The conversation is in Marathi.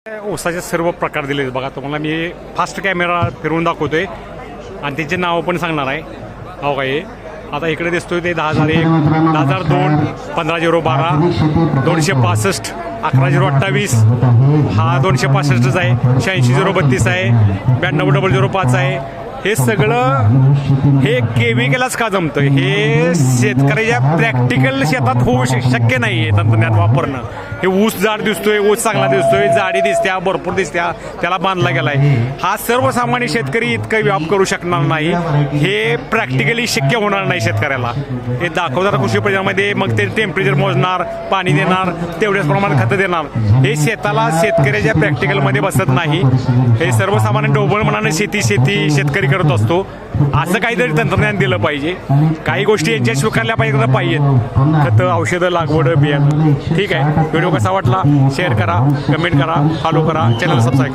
ऊसाचे सर्व प्रकार दिले बघा तुम्हाला मी फास्ट कॅमेरा फिरवून दाखवतोय आणि त्याचे नाव पण सांगणार आहे. हो काय आता इकडे दिसतोय ते 10,001, 10,002, 15,012, 265, 11,028, हा 265च आहे, 86,032 आहे, 92,005 आहे. हे सगळं हे केमिकलच का जमतं? हे शेतकऱ्याच्या प्रॅक्टिकल शेतात होऊ शक्य नाही आहे तंत्रज्ञान वापरणं. हे ऊस जाड दिसतोय, ऊस चांगला दिसतोय, जाडी दिसत्या, भरपूर दिसत्या, त्याला बांधला गेलाय. हा सर्वसामान्य शेतकरी इतकं व्याप करू शकणार नाही. हे प्रॅक्टिकली शक्य होणार नाही शेतकऱ्याला. हे दाखवतात कृषी प्रयोगामध्ये, मग ते टेम्परेचर मोजणार, पाणी देणार, तेवढ्याच प्रमाणात खतं देणार. हे शेतकऱ्याच्या प्रॅक्टिकलमध्ये बसत नाही. हे सर्वसामान्य ढोबळ मनाने शेती शेतकरी करत असतो. असं काहीतरी तंत्रज्ञान दिलं पाहिजे. काही गोष्टी यांच्या स्वीकारल्या पाहिजेत. खतं, औषधं, लागवड, बियाणं. ठीक आहे. व्हिडिओ कसा वाटला शेअर करा, कमेंट करा, फॉलो करा, चॅनल सबस्क्राईब.